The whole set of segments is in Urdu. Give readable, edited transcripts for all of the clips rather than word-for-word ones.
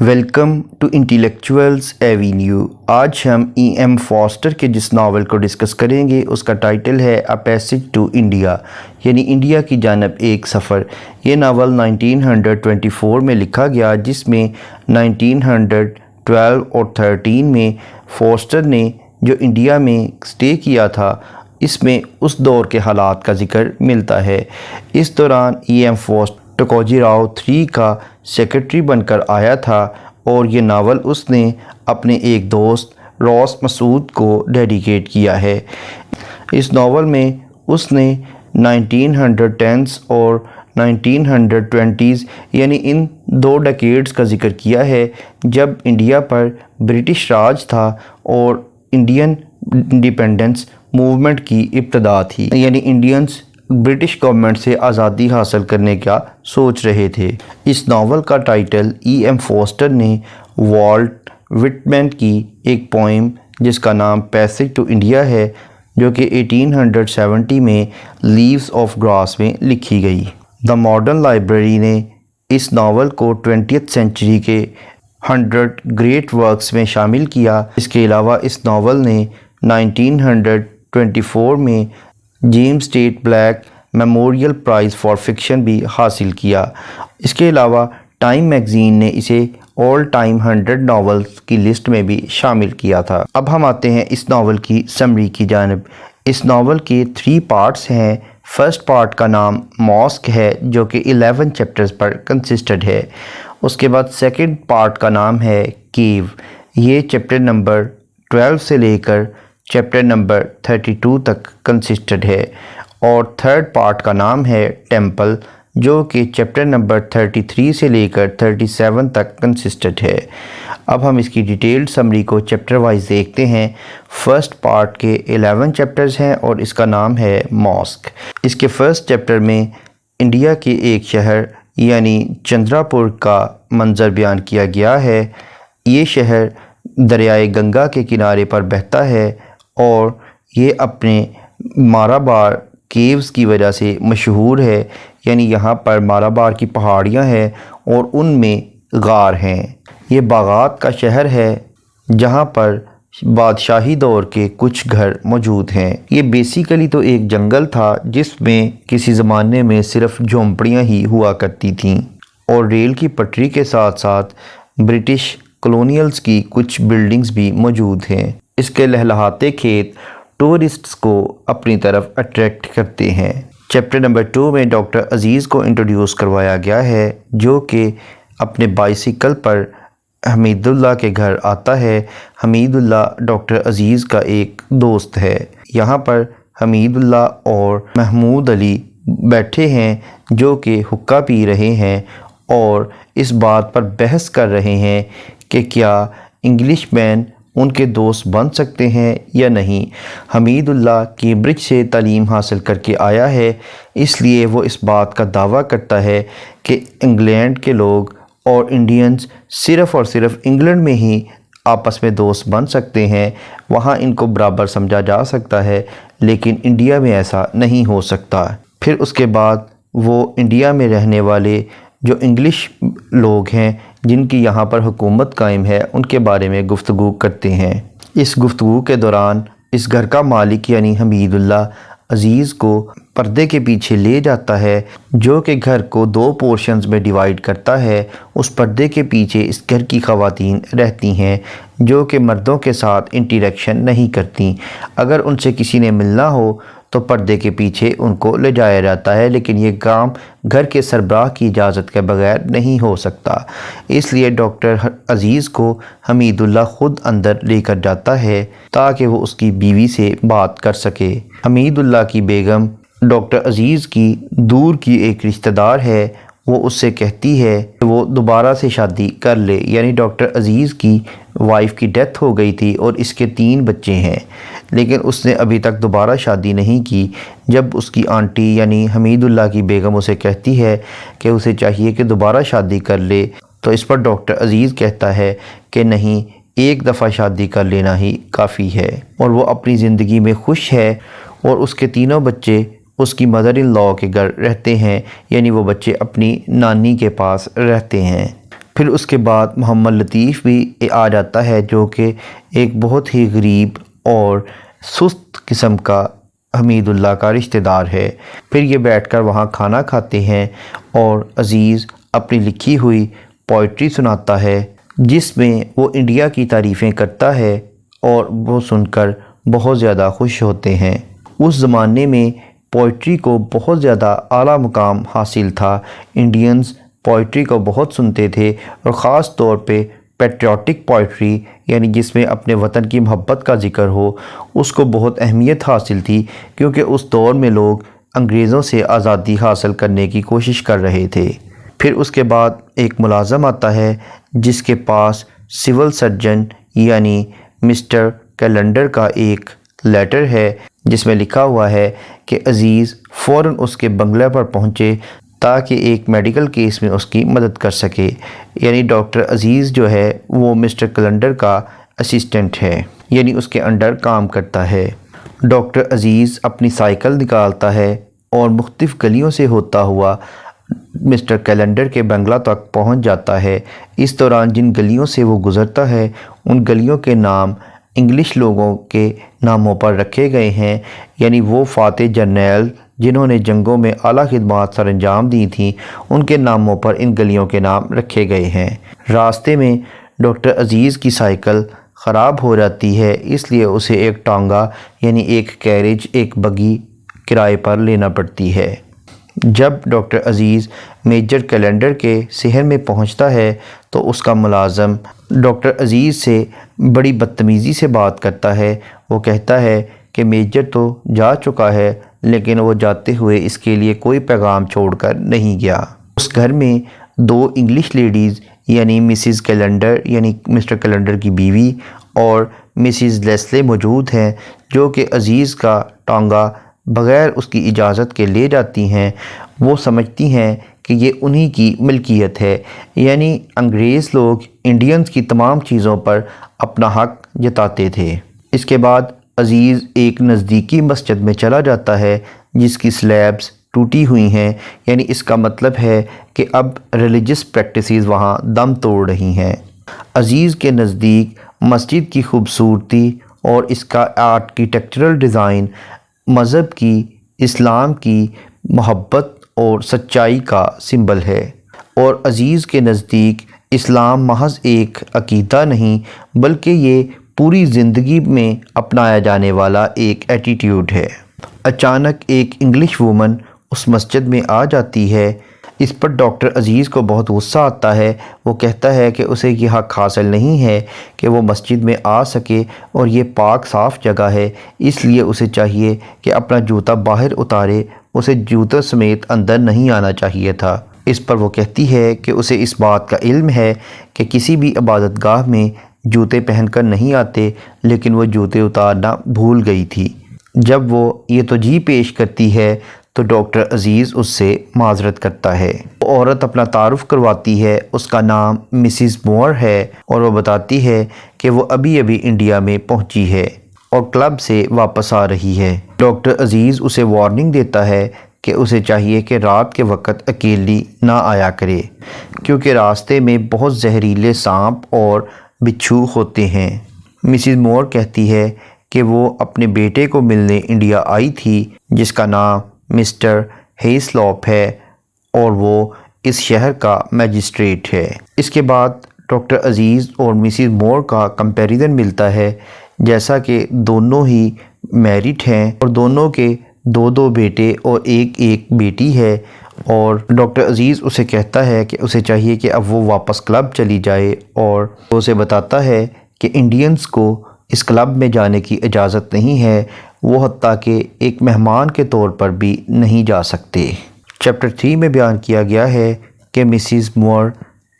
Welcome to انٹیلیکچوئلز avenue. آج ہم ایم فاسٹر کے جس ناول کو ڈسکس کریں گے اس کا ٹائٹل ہے اے پیسج ٹو انڈیا، یعنی انڈیا کی جانب ایک سفر۔ یہ ناول 1924 میں لکھا گیا، جس میں 1912 اور 13 میں فاسٹر نے جو انڈیا میں سٹے کیا تھا، اس میں اس دور کے حالات کا ذکر ملتا ہے۔ اس دوران ایم فاسٹر ٹکوجی راؤ 3 کا سیکرٹری بن کر آیا تھا، اور یہ ناول اس نے اپنے ایک دوست راس مسعود کو ڈیڈیکیٹ کیا ہے۔ اس ناول میں اس نے 1910s اور 1920s یعنی ان 2 ڈیکیڈز کا ذکر کیا ہے جب انڈیا پر برٹش راج تھا اور انڈین انڈیپینڈنس موومنٹ کی ابتدا تھی، یعنی انڈینز برٹش گورنمنٹ سے آزادی حاصل کرنے کا سوچ رہے تھے۔ اس ناول کا ٹائٹل ایم فاسٹر نے والٹ وٹمن کی ایک پوئم جس کا نام پیسج ٹو انڈیا ہے، جو کہ 1870 میں لیوز آف گراس میں لکھی گئی۔ دا ماڈرن لائبریری نے اس ناول کو 20th سینچری کے 100 گریٹ ورکس میں شامل کیا۔ اس کے علاوہ اس ناول نے 1924 میں James Tait Black Memorial Prize for fiction بھی حاصل کیا۔ اس کے علاوہ ٹائم میگزین نے اسے آل ٹائم 100 ناولز کی لسٹ میں بھی شامل کیا تھا۔ اب ہم آتے ہیں اس ناول کی سمری کی جانب۔ اس ناول کے 3 پارٹس ہیں۔ فرسٹ پارٹ کا نام ماسک ہے، جو کہ 11 چیپٹرز پر کنسسٹڈ ہے۔ اس کے بعد سیکنڈ پارٹ کا نام ہے کیو، یہ چیپٹر نمبر 12 سے لے کر چیپٹر نمبر 32 تک کنسسٹڈ ہے۔ اور تھرڈ پارٹ کا نام ہے ٹیمپل، جو کہ چیپٹر نمبر 33 سے لے کر 37 تک کنسسٹڈ ہے۔ اب ہم اس کی ڈیٹیلڈ سمری کو چیپٹر وائز دیکھتے ہیں۔ فرسٹ پارٹ کے 11 چیپٹرز ہیں اور اس کا نام ہے ماسک۔ اس کے فرسٹ چیپٹر میں انڈیا کے ایک شہر یعنی چندرا پور کا منظر بیان کیا گیا ہے۔ یہ شہر دریائے گنگا کے کنارے پر بہتا ہے اور یہ اپنے مارابار کیوز کی وجہ سے مشہور ہے، یعنی یہاں پر مارابار کی پہاڑیاں ہیں اور ان میں غار ہیں۔ یہ باغات کا شہر ہے جہاں پر بادشاہی دور کے کچھ گھر موجود ہیں۔ یہ بیسیکلی تو ایک جنگل تھا جس میں کسی زمانے میں صرف جھونپڑیاں ہی ہوا کرتی تھیں، اور ریل کی پٹری کے ساتھ ساتھ برٹش کالونیلز کی کچھ بلڈنگز بھی موجود ہیں۔ اس کے لہلہاتے کھیت ٹورسٹس کو اپنی طرف اٹریکٹ کرتے ہیں۔ چیپٹر نمبر 2 میں ڈاکٹر عزیز کو انٹروڈیوس کروایا گیا ہے، جو کہ اپنے بائسیکل پر حمید اللہ کے گھر آتا ہے۔ حمید اللہ ڈاکٹر عزیز کا ایک دوست ہے۔ یہاں پر حمید اللہ اور محمود علی بیٹھے ہیں جو کہ حقہ پی رہے ہیں اور اس بات پر بحث کر رہے ہیں کہ کیا انگلش مین ان کے دوست بن سکتے ہیں یا نہیں۔ حمید اللہ کیمبرج سے تعلیم حاصل کر کے آیا ہے، اس لیے وہ اس بات کا دعویٰ کرتا ہے کہ انگلینڈ کے لوگ اور انڈینز صرف اور صرف انگلینڈ میں ہی آپس میں دوست بن سکتے ہیں، وہاں ان کو برابر سمجھا جا سکتا ہے، لیکن انڈیا میں ایسا نہیں ہو سکتا۔ پھر اس کے بعد وہ انڈیا میں رہنے والے جو انگلش لوگ ہیں جن کی یہاں پر حکومت قائم ہے، ان کے بارے میں گفتگو کرتے ہیں۔ اس گفتگو کے دوران اس گھر کا مالک یعنی حمید اللہ عزیز کو پردے کے پیچھے لے جاتا ہے، جو کہ گھر کو 2 پورشنز میں ڈیوائیڈ کرتا ہے۔ اس پردے کے پیچھے اس گھر کی خواتین رہتی ہیں جو کہ مردوں کے ساتھ انٹریکشن نہیں کرتی۔ اگر ان سے کسی نے ملنا ہو تو پردے کے پیچھے ان کو لے جایا جاتا ہے، لیکن یہ کام گھر کے سربراہ کی اجازت کے بغیر نہیں ہو سکتا۔ اس لیے ڈاکٹر عزیز کو حمید اللہ خود اندر لے کر جاتا ہے تاکہ وہ اس کی بیوی سے بات کر سکے۔ حمید اللہ کی بیگم ڈاکٹر عزیز کی دور کی ایک رشتہ دار ہے، وہ اس سے کہتی ہے کہ وہ دوبارہ سے شادی کر لے، یعنی ڈاکٹر عزیز کی وائف کی ڈیتھ ہو گئی تھی اور اس کے 3 بچے ہیں، لیکن اس نے ابھی تک دوبارہ شادی نہیں کی۔ جب اس کی آنٹی یعنی حمید اللہ کی بیگم اسے کہتی ہے کہ اسے چاہیے کہ دوبارہ شادی کر لے، تو اس پر ڈاکٹر عزیز کہتا ہے کہ نہیں، ایک دفعہ شادی کر لینا ہی کافی ہے، اور وہ اپنی زندگی میں خوش ہے، اور اس کے 3 بچے اس کی مدر ان لاء کے گھر رہتے ہیں، یعنی وہ بچے اپنی نانی کے پاس رہتے ہیں۔ پھر اس کے بعد محمد لطیف بھی آ جاتا ہے جو کہ ایک بہت ہی غریب اور سست قسم کا حمید اللہ کا رشتہ دار ہے۔ پھر یہ بیٹھ کر وہاں کھانا کھاتے ہیں اور عزیز اپنی لکھی ہوئی پوئٹری سناتا ہے جس میں وہ انڈیا کی تعریفیں کرتا ہے اور وہ سن کر بہت زیادہ خوش ہوتے ہیں۔ اس زمانے میں پوئٹری کو بہت زیادہ اعلیٰ مقام حاصل تھا۔ انڈینز پوئٹری کو بہت سنتے تھے اور خاص طور پہ پیٹریوٹک پوئٹری یعنی جس میں اپنے وطن کی محبت کا ذکر ہو، اس کو بہت اہمیت حاصل تھی کیونکہ اس دور میں لوگ انگریزوں سے آزادی حاصل کرنے کی کوشش کر رہے تھے۔ پھر اس کے بعد ایک ملازم آتا ہے جس کے پاس سول سرجن یعنی مسٹر کیلنڈر کا ایک لیٹر ہے جس میں لکھا ہوا ہے کہ عزیز فوراً اس کے بنگلے پر پہنچے تاکہ ایک میڈیکل کیس میں اس کی مدد کر سکے۔ یعنی ڈاکٹر عزیز جو ہے وہ مسٹر کیلنڈر کا اسسٹنٹ ہے، یعنی اس کے انڈر کام کرتا ہے۔ ڈاکٹر عزیز اپنی سائیکل نکالتا ہے اور مختلف گلیوں سے ہوتا ہوا مسٹر کیلنڈر کے بنگلہ تک پہنچ جاتا ہے۔ اس دوران جن گلیوں سے وہ گزرتا ہے ان گلیوں کے نام انگلش لوگوں کے ناموں پر رکھے گئے ہیں، یعنی وہ فاتح جرنیل جنہوں نے جنگوں میں اعلیٰ خدمات سر انجام دی تھیں ان کے ناموں پر ان گلیوں کے نام رکھے گئے ہیں۔ راستے میں ڈاکٹر عزیز کی سائیکل خراب ہو جاتی ہے، اس لیے اسے ایک ٹانگا یعنی ایک کیریج، ایک بگی کرائے پر لینا پڑتی ہے۔ جب ڈاکٹر عزیز میجر کیلنڈر کے شہر میں پہنچتا ہے تو اس کا ملازم ڈاکٹر عزیز سے بڑی بدتمیزی سے بات کرتا ہے۔ وہ کہتا ہے کہ میجر تو جا چکا ہے لیکن وہ جاتے ہوئے اس کے لیے کوئی پیغام چھوڑ کر نہیں گیا۔ اس گھر میں دو انگلش لیڈیز یعنی مسز کیلنڈر یعنی مسٹر کیلنڈر کی بیوی اور مسز لیسلے موجود ہیں جو کہ عزیز کا ٹانگا بغیر اس کی اجازت کے لے جاتی ہیں۔ وہ سمجھتی ہیں کہ یہ انہی کی ملکیت ہے، یعنی انگریز لوگ انڈینز کی تمام چیزوں پر اپنا حق جتاتے تھے۔ اس کے بعد عزیز ایک نزدیکی مسجد میں چلا جاتا ہے جس کی سلیبز ٹوٹی ہوئی ہیں، یعنی اس کا مطلب ہے کہ اب ریلیجس پریکٹسز وہاں دم توڑ رہی ہیں۔ عزیز کے نزدیک مسجد کی خوبصورتی اور اس کا آرکیٹیکچرل ڈیزائن مذہب کی، اسلام کی محبت اور سچائی کا سمبل ہے، اور عزیز کے نزدیک اسلام محض ایک عقیدہ نہیں بلکہ یہ پوری زندگی میں اپنایا جانے والا ایک ایٹیٹیوڈ ہے۔ اچانک ایک انگلش وومن اس مسجد میں آ جاتی ہے۔ اس پر ڈاکٹر عزیز کو بہت غصہ آتا ہے۔ وہ کہتا ہے کہ اسے یہ حق حاصل نہیں ہے کہ وہ مسجد میں آ سکے اور یہ پاک صاف جگہ ہے، اس لیے اسے چاہیے کہ اپنا جوتا باہر اتارے، اسے جوتے سمیت اندر نہیں آنا چاہیے تھا۔ اس پر وہ کہتی ہے کہ اسے اس بات کا علم ہے کہ کسی بھی عبادت گاہ میں جوتے پہن کر نہیں آتے، لیکن وہ جوتے اتارنا بھول گئی تھی۔ جب وہ یہ توجیہ پیش کرتی ہے تو ڈاکٹر عزیز اس سے معذرت کرتا ہے۔ وہ عورت اپنا تعارف کرواتی ہے، اس کا نام مسز مور ہے اور وہ بتاتی ہے کہ وہ ابھی ابھی انڈیا میں پہنچی ہے اور کلب سے واپس آ رہی ہے۔ ڈاکٹر عزیز اسے وارننگ دیتا ہے کہ اسے چاہیے کہ رات کے وقت اکیلی نہ آیا کرے کیونکہ راستے میں بہت زہریلے سانپ اور بچھو ہوتے ہیں۔ مسز مور کہتی ہے کہ وہ اپنے بیٹے کو ملنے انڈیا آئی تھی جس کا نام مسٹر ہیسلوپ ہے اور وہ اس شہر کا میجسٹریٹ ہے۔ اس کے بعد ڈاکٹر عزیز اور مسز مور کا کمپیریزن ملتا ہے، جیسا کہ دونوں ہی میرڈ ہیں اور دونوں کے دو دو بیٹے اور ایک بیٹی ہے، اور ڈاکٹر عزیز اسے کہتا ہے کہ اسے چاہیے کہ اب وہ واپس کلب چلی جائے، اور وہ اسے بتاتا ہے کہ انڈینز کو اس کلب میں جانے کی اجازت نہیں ہے، وہ حتیٰ کہ ایک مہمان کے طور پر بھی نہیں جا سکتے۔ چیپٹر 3 میں بیان کیا گیا ہے کہ مسز مور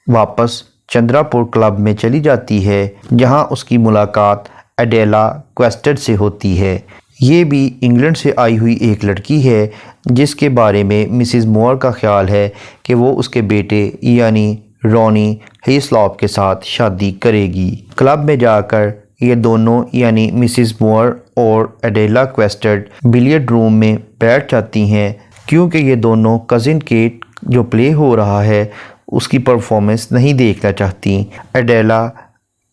واپس چندرا پور کلب میں چلی جاتی ہے جہاں اس کی ملاقات ایڈیلا کویسٹڈ سے ہوتی ہے۔ یہ بھی انگلینڈ سے آئی ہوئی ایک لڑکی ہے جس کے بارے میں مسز مور کا خیال ہے کہ وہ اس کے بیٹے یعنی رونی ہیسلوپ کے ساتھ شادی کرے گی۔ کلب میں جا کر یہ دونوں یعنی مسز مور اور ایڈیلا کویسٹڈ بلیئرڈ روم میں بیٹھ جاتی ہیں کیونکہ یہ دونوں کزن کیٹ جو پلے ہو رہا ہے اس کی پرفارمنس نہیں دیکھنا چاہتی۔ ایڈیلا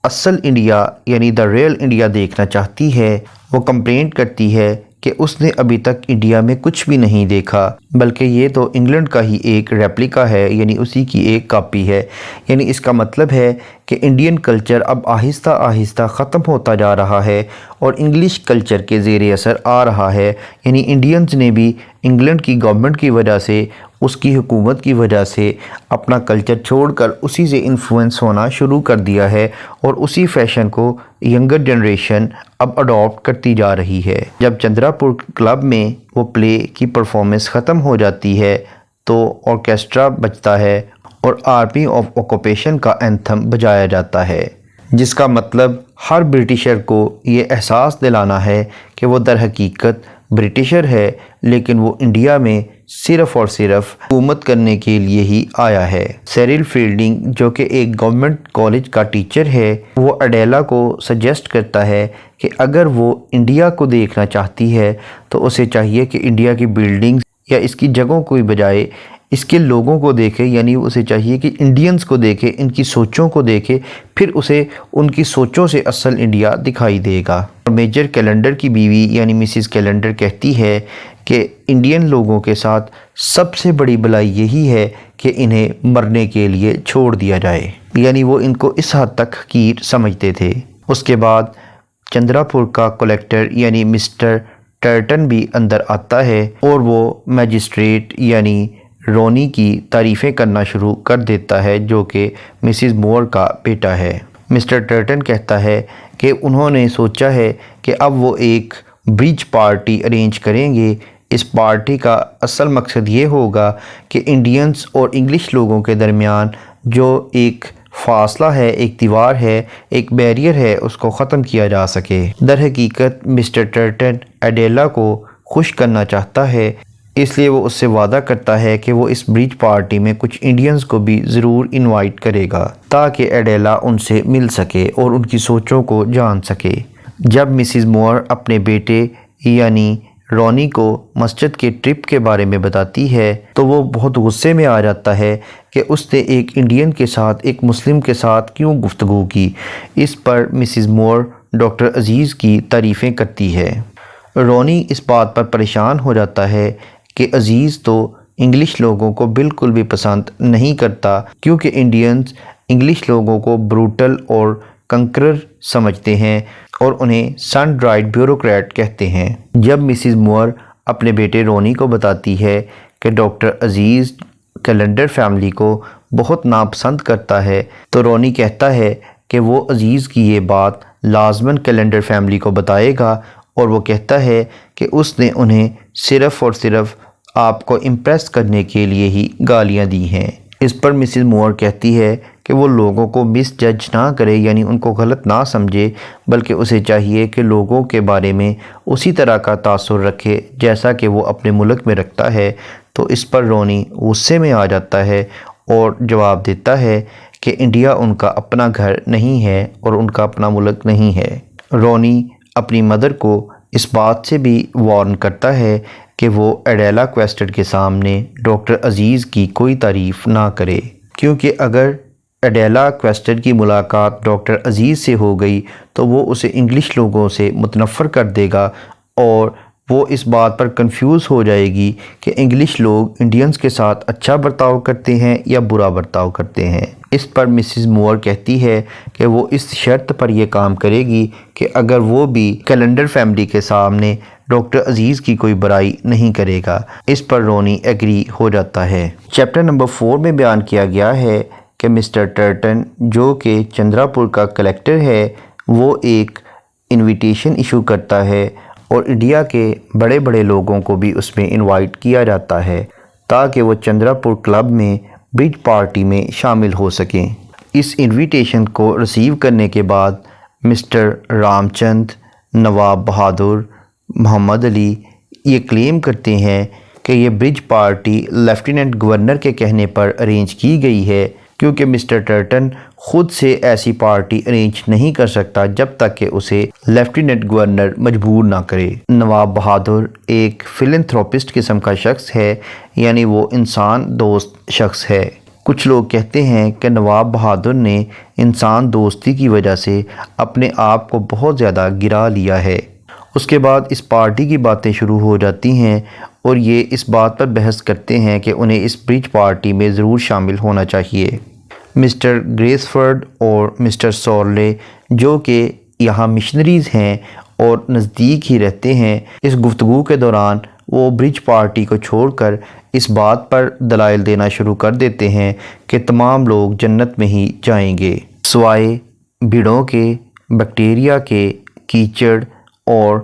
اصل انڈیا یعنی دا ریئل انڈیا دیکھنا چاہتی ہے۔ وہ کمپلینٹ کرتی ہے کہ اس نے ابھی تک انڈیا میں کچھ بھی نہیں دیکھا، بلکہ یہ تو انگلینڈ کا ہی ایک ریپلیکا ہے، یعنی اسی کی ایک کاپی ہے۔ یعنی اس کا مطلب ہے کہ انڈین کلچر اب آہستہ آہستہ ختم ہوتا جا رہا ہے اور انگلش کلچر کے زیر اثر آ رہا ہے۔ یعنی انڈینز نے بھی انگلینڈ کی گورنمنٹ کی وجہ سے، اس کی حکومت کی وجہ سے اپنا کلچر چھوڑ کر اسی سے انفلوئنس ہونا شروع کر دیا ہے اور اسی فیشن کو ینگر جنریشن اب اڈاپٹ کرتی جا رہی ہے۔ جب چندرا پور کلب میں وہ پلے کی پرفارمنس ختم ہو جاتی ہے تو آرکیسٹرا بجتا ہے اور آرمی آف آکوپیشن کا اینتھم بجایا جاتا ہے، جس کا مطلب ہر برٹشر کو یہ احساس دلانا ہے کہ وہ در حقیقت برٹشر ہے، لیکن وہ انڈیا میں صرف اور صرف حکومت کرنے کے لیے ہی آیا ہے۔ سیرل فیلڈنگ جو کہ ایک گورنمنٹ کالج کا ٹیچر ہے، وہ ایڈیلا کو سجیسٹ کرتا ہے کہ اگر وہ انڈیا کو دیکھنا چاہتی ہے تو اسے چاہیے کہ انڈیا کی بلڈنگز یا اس کی جگہوں کو بجائے اس کے لوگوں کو دیکھے، یعنی اسے چاہیے کہ انڈینز کو دیکھے، ان کی سوچوں کو دیکھے، پھر اسے ان کی سوچوں سے اصل انڈیا دکھائی دے گا۔ میجر کیلنڈر کی بیوی یعنی مسز کیلنڈر کہتی ہے کہ انڈین لوگوں کے ساتھ سب سے بڑی بلائی یہی ہے کہ انہیں مرنے کے لیے چھوڑ دیا جائے، یعنی وہ ان کو اس حد تک حقیر سمجھتے تھے۔ اس کے بعد چندرا پور کا کلیکٹر یعنی مسٹر ٹرٹن بھی اندر آتا ہے اور وہ میجسٹریٹ یعنی رونی کی تعریفیں کرنا شروع کر دیتا ہے، جو کہ مسز مور کا بیٹا ہے۔ مسٹر ٹرٹن کہتا ہے کہ انہوں نے سوچا ہے کہ اب وہ ایک برج پارٹی ارینج کریں گے۔ اس پارٹی کا اصل مقصد یہ ہوگا کہ انڈینز اور انگلش لوگوں کے درمیان جو ایک فاصلہ ہے، ایک دیوار ہے، ایک بیریئر ہے، اس کو ختم کیا جا سکے۔ در حقیقت مسٹر ٹرٹن ایڈیلا کو خوش کرنا چاہتا ہے، اس لیے وہ اس سے وعدہ کرتا ہے کہ وہ اس برج پارٹی میں کچھ انڈینز کو بھی ضرور انوائٹ کرے گا تاکہ ایڈیلا ان سے مل سکے اور ان کی سوچوں کو جان سکے۔ جب مسز مور اپنے بیٹے یعنی رونی کو مسجد کے ٹرپ کے بارے میں بتاتی ہے تو وہ بہت غصے میں آ جاتا ہے کہ اس نے ایک انڈین کے ساتھ، ایک مسلم کے ساتھ کیوں گفتگو کی۔ اس پر مسز مور ڈاکٹر عزیز کی تعریفیں کرتی ہے۔ رونی اس بات پر پریشان ہو جاتا ہے کہ عزیز تو انگلش لوگوں کو بالکل بھی پسند نہیں کرتا، کیونکہ انڈینز انگلش لوگوں کو بروٹل اور کنکرر سمجھتے ہیں اور انہیں سن ڈرائیڈ بیوروکریٹ کہتے ہیں۔ جب مسز مور اپنے بیٹے رونی کو بتاتی ہے کہ ڈاکٹر عزیز کیلنڈر فیملی کو بہت ناپسند کرتا ہے تو رونی کہتا ہے کہ وہ عزیز کی یہ بات لازماً کیلنڈر فیملی کو بتائے گا، اور وہ کہتا ہے کہ اس نے انہیں صرف اور صرف آپ کو امپریس کرنے کے لیے ہی گالیاں دی ہیں۔ اس پر مسز مور کہتی ہے کہ وہ لوگوں کو مس جج نہ کرے، یعنی ان کو غلط نہ سمجھے، بلکہ اسے چاہیے کہ لوگوں کے بارے میں اسی طرح کا تاثر رکھے جیسا کہ وہ اپنے ملک میں رکھتا ہے۔ تو اس پر رونی غصے میں آ جاتا ہے اور جواب دیتا ہے کہ انڈیا ان کا اپنا گھر نہیں ہے اور ان کا اپنا ملک نہیں ہے۔ رونی اپنی مدر کو اس بات سے بھی وارن کرتا ہے کہ وہ ایڈیلا کویسٹڈ کے سامنے ڈاکٹر عزیز کی کوئی تعریف نہ کرے، کیونکہ اگر ایڈیلا کویسٹڈ کی ملاقات ڈاکٹر عزیز سے ہو گئی تو وہ اسے انگلش لوگوں سے متنفر کر دے گا اور وہ اس بات پر کنفیوز ہو جائے گی کہ انگلش لوگ انڈینز کے ساتھ اچھا برتاؤ کرتے ہیں یا برا برتاؤ کرتے ہیں۔ اس پر مسز مور کہتی ہے کہ وہ اس شرط پر یہ کام کرے گی کہ اگر وہ بھی کیلنڈر فیملی کے سامنے ڈاکٹر عزیز کی کوئی برائی نہیں کرے گا۔ اس پر رونی ایگری ہو جاتا ہے۔ چیپٹر نمبر 4 میں بیان کیا گیا ہے کہ مسٹر ٹرٹن جو کہ چندرا پور کا کلیکٹر ہے، وہ ایک انویٹیشن ایشو کرتا ہے اور انڈیا کے بڑے بڑے لوگوں کو بھی اس میں انوائٹ کیا جاتا ہے تاکہ وہ چندرا پور کلب میں برج پارٹی میں شامل ہو سکیں۔ اس انویٹیشن کو ریسیو کرنے کے بعد مسٹر رام چند، نواب بہادر، محمد علی یہ کلیم کرتے ہیں کہ یہ برج پارٹی لیفٹیننٹ گورنر کے کہنے پر ارینج کی گئی ہے، کیونکہ مسٹر ٹرٹن خود سے ایسی پارٹی ارینج نہیں کر سکتا جب تک کہ اسے لیفٹیننٹ گورنر مجبور نہ کرے۔ نواب بہادر ایک فلنتھروپسٹ قسم کا شخص ہے، یعنی وہ انسان دوست شخص ہے۔ کچھ لوگ کہتے ہیں کہ نواب بہادر نے انسان دوستی کی وجہ سے اپنے آپ کو بہت زیادہ گرا لیا ہے۔ اس کے بعد اس پارٹی کی باتیں شروع ہو جاتی ہیں اور یہ اس بات پر بحث کرتے ہیں کہ انہیں اس برج پارٹی میں ضرور شامل ہونا چاہیے۔ مسٹر گریسفرڈ اور مسٹر سورلے جو کہ یہاں مشنریز ہیں اور نزدیک ہی رہتے ہیں، اس گفتگو کے دوران وہ برج پارٹی کو چھوڑ کر اس بات پر دلائل دینا شروع کر دیتے ہیں کہ تمام لوگ جنت میں ہی جائیں گے سوائے بھیڑوں کے، بیکٹیریا کے، کیچڑ اور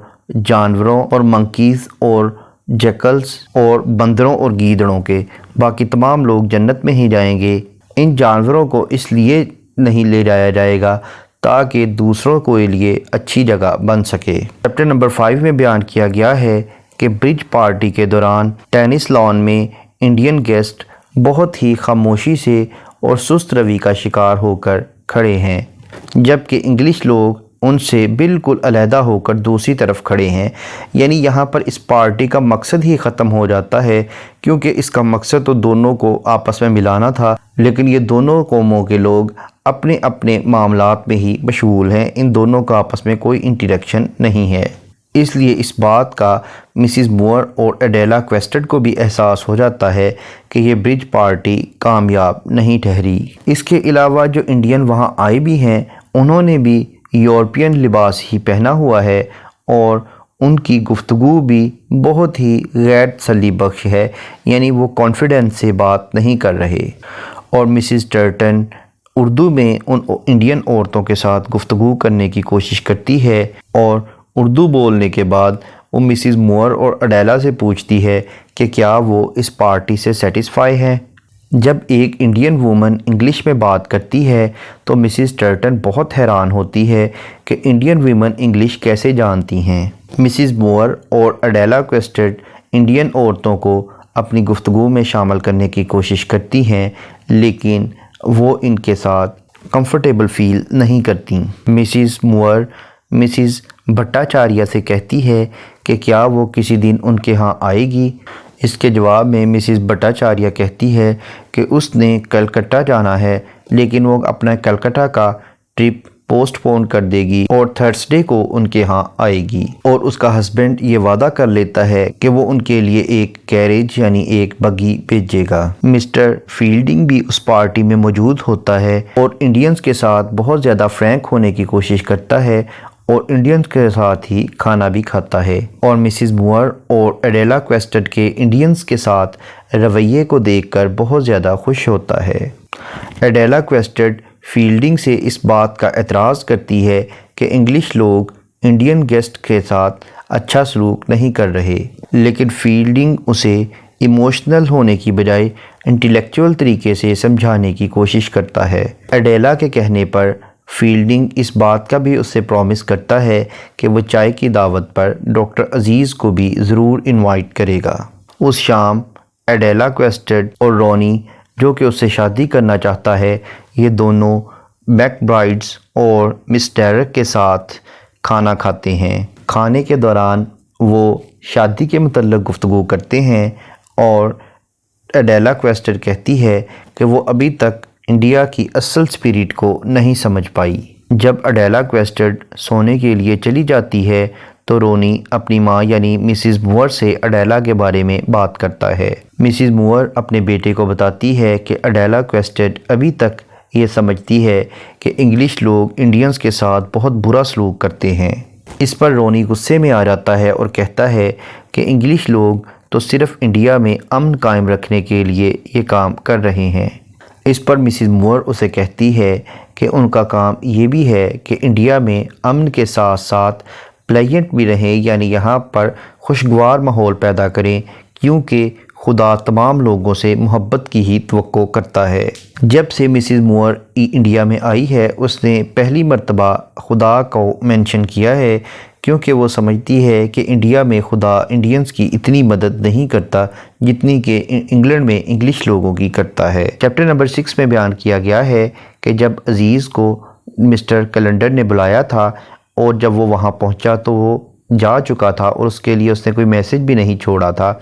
جانوروں اور منکیز اور جیکلز اور بندروں اور گیدڑوں کے، باقی تمام لوگ جنت میں ہی جائیں گے۔ ان جانوروں کو اس لیے نہیں لے جایا جائے گا تاکہ دوسروں کے لیے اچھی جگہ بن سکے۔ چیپٹر نمبر 5 میں بیان کیا گیا ہے کہ برج پارٹی کے دوران ٹینس لان میں انڈین گیسٹ بہت ہی خاموشی سے اور سست روی کا شکار ہو کر کھڑے ہیں، جبکہ انگلش لوگ ان سے بالکل علیحدہ ہو کر دوسری طرف کھڑے ہیں۔ یعنی یہاں پر اس پارٹی کا مقصد ہی ختم ہو جاتا ہے، کیونکہ اس کا مقصد تو دونوں کو آپس میں ملانا تھا، لیکن یہ دونوں قوموں کے لوگ اپنے اپنے معاملات میں ہی مشغول ہیں، ان دونوں کا آپس میں کوئی انٹریکشن نہیں ہے۔ اس لیے اس بات کا مسز مور اور ایڈیلا کویسٹڈ کو بھی احساس ہو جاتا ہے کہ یہ برج پارٹی کامیاب نہیں ٹھہری۔ اس کے علاوہ جو انڈین وہاں آئے بھی ہیں، انہوں نے بھی یورپین لباس ہی پہنا ہوا ہے اور ان کی گفتگو بھی بہت ہی غیر تسلی بخش ہے، یعنی وہ کانفیڈنس سے بات نہیں کر رہے۔ اور مسز ٹرٹن اردو میں ان انڈین عورتوں کے ساتھ گفتگو کرنے کی کوشش کرتی ہے اور اردو بولنے کے بعد وہ مسز مور اور ایڈیلا سے پوچھتی ہے کہ کیا وہ اس پارٹی سے سیٹسفائی ہے۔ جب ایک انڈین وومن انگلش میں بات کرتی ہے تو مسز ٹرٹن بہت حیران ہوتی ہے کہ انڈین ویمن انگلش کیسے جانتی ہیں۔ مسز مور اور ایڈیلا کویسٹڈ انڈین عورتوں کو اپنی گفتگو میں شامل کرنے کی کوشش کرتی ہیں، لیکن وہ ان کے ساتھ کمفرٹیبل فیل نہیں کرتی۔ مسز مور مسز بھٹاچاریہ سے کہتی ہے کہ کیا وہ کسی دن ان کے ہاں آئے گی۔ اس کے جواب میں مسز بھٹاچاریہ کہتی ہے کہ اس نے کلکتہ جانا ہے، لیکن وہ اپنا کلکتہ کا ٹرپ پوسٹ پون کر دے گی اور تھرسڈے کو ان کے ہاں آئے گی، اور اس کا ہسبینڈ یہ وعدہ کر لیتا ہے کہ وہ ان کے لیے ایک کیریج یعنی ایک بگی بھیجے گا۔ مسٹر فیلڈنگ بھی اس پارٹی میں موجود ہوتا ہے اور انڈینز کے ساتھ بہت زیادہ فرینک ہونے کی کوشش کرتا ہے اور انڈینز کے ساتھ ہی کھانا بھی کھاتا ہے، اور مسز مور اور ایڈیلا کویسٹڈ کے انڈینز کے ساتھ رویے کو دیکھ کر بہت زیادہ خوش ہوتا ہے۔ ایڈیلا کویسٹڈ فیلڈنگ سے اس بات کا اعتراض کرتی ہے کہ انگلش لوگ انڈین گیسٹ کے ساتھ اچھا سلوک نہیں کر رہے، لیکن فیلڈنگ اسے ایموشنل ہونے کی بجائے انٹیلیکچول طریقے سے سمجھانے کی کوشش کرتا ہے۔ ایڈیلا کے کہنے پر فیلڈنگ اس بات کا بھی اس سے پرومس کرتا ہے کہ وہ چائے کی دعوت پر ڈاکٹر عزیز کو بھی ضرور انوائٹ کرے گا۔ اس شام ایڈیلا کویسٹڈ اور رونی جو کہ اس سے شادی کرنا چاہتا ہے، یہ دونوں میک برائڈز اور مس ڈیرک کے ساتھ کھانا کھاتے ہیں۔ کھانے کے دوران وہ شادی کے متعلق گفتگو کرتے ہیں اور ایڈیلا کویسٹڈ کہتی ہے کہ وہ ابھی تک انڈیا کی اصل اسپرٹ کو نہیں سمجھ پائی۔ جب ایڈیلا کویسٹڈ سونے کے لیے چلی جاتی ہے تو رونی اپنی ماں یعنی مسز مور سے ایڈیلا کے بارے میں بات کرتا ہے۔ مسز مور اپنے بیٹے کو بتاتی ہے کہ ایڈیلا کویسٹڈ ابھی تک یہ سمجھتی ہے کہ انگلش لوگ انڈینز کے ساتھ بہت برا سلوک کرتے ہیں۔ اس پر رونی غصے میں آ جاتا ہے اور کہتا ہے کہ انگلش لوگ تو صرف انڈیا میں امن قائم رکھنے کے لیے یہ کام کر رہے ہیں۔ اس پر مسز مور اسے کہتی ہے کہ ان کا کام یہ بھی ہے کہ انڈیا میں امن کے ساتھ ساتھ پلیئنٹ بھی رہیں، یعنی یہاں پر خوشگوار ماحول پیدا کریں، کیونکہ خدا تمام لوگوں سے محبت کی ہی توقع کرتا ہے۔ جب سے مسز مور انڈیا میں آئی ہے، اس نے پہلی مرتبہ خدا کو مینشن کیا ہے، کیونکہ وہ سمجھتی ہے کہ انڈیا میں خدا انڈینز کی اتنی مدد نہیں کرتا جتنی کہ انگلینڈ میں انگلش لوگوں کی کرتا ہے۔ چیپٹر نمبر 6 میں بیان کیا گیا ہے کہ جب عزیز کو مسٹر کیلنڈر نے بلایا تھا اور جب وہ وہاں پہنچا تو وہ جا چکا تھا اور اس کے لیے اس نے کوئی میسج بھی نہیں چھوڑا تھا۔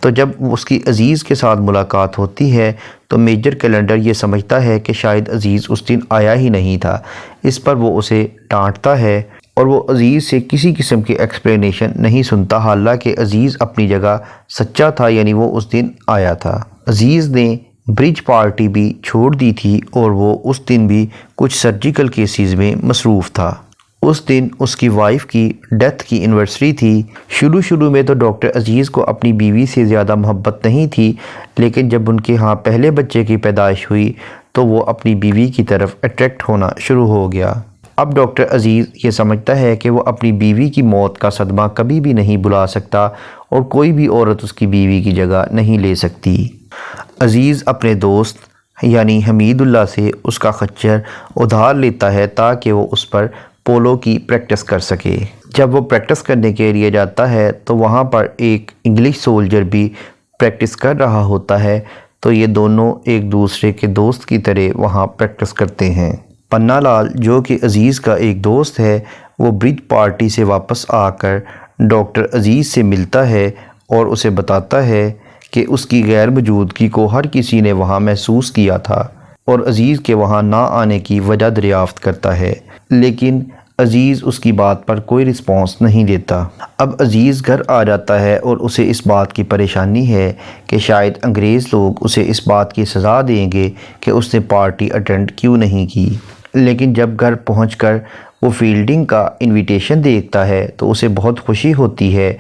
تو جب اس کی عزیز کے ساتھ ملاقات ہوتی ہے تو میجر کیلنڈر یہ سمجھتا ہے کہ شاید عزیز اس دن آیا ہی نہیں تھا۔ اس پر وہ اسے ڈانٹتا ہے اور وہ عزیز سے کسی قسم کی ایکسپلینیشن نہیں سنتا، حالانکہ عزیز اپنی جگہ سچا تھا، یعنی وہ اس دن آیا تھا۔ عزیز نے برج پارٹی بھی چھوڑ دی تھی اور وہ اس دن بھی کچھ سرجیکل کیسز میں مصروف تھا۔ اس دن اس کی وائف کی ڈیتھ کی اینیورسری تھی۔ شروع میں تو ڈاکٹر عزیز کو اپنی بیوی سے زیادہ محبت نہیں تھی، لیکن جب ان کے ہاں پہلے بچے کی پیدائش ہوئی تو وہ اپنی بیوی کی طرف اٹریکٹ ہونا شروع ہو گیا۔ اب ڈاکٹر عزیز یہ سمجھتا ہے کہ وہ اپنی بیوی کی موت کا صدمہ کبھی بھی نہیں بھلا سکتا اور کوئی بھی عورت اس کی بیوی کی جگہ نہیں لے سکتی۔ عزیز اپنے دوست یعنی حمید اللہ سے اس کا خچر ادھار لیتا ہے تاکہ وہ اس پر پولو کی پریکٹس کر سکے۔ جب وہ پریکٹس کرنے کے لیے جاتا ہے تو وہاں پر ایک انگلش سولجر بھی پریکٹس کر رہا ہوتا ہے، تو یہ دونوں ایک دوسرے کے دوست کی طرح وہاں پریکٹس کرتے ہیں۔ پنہ لال جو کہ عزیز کا ایک دوست ہے، وہ برج پارٹی سے واپس آ کر ڈاکٹر عزیز سے ملتا ہے اور اسے بتاتا ہے کہ اس کی غیر موجودگی کو ہر کسی نے وہاں محسوس کیا تھا اور عزیز کے وہاں نہ آنے کی وجہ دریافت کرتا ہے، لیکن عزیز اس کی بات پر کوئی رسپانس نہیں دیتا۔ اب عزیز گھر آ جاتا ہے اور اسے اس بات کی پریشانی ہے کہ شاید انگریز لوگ اسے اس بات کی سزا دیں گے کہ اس نے پارٹی اٹینڈ کیوں نہیں کی، لیکن جب گھر پہنچ کر وہ فیلڈنگ کا انویٹیشن دیکھتا ہے تو اسے بہت خوشی ہوتی ہے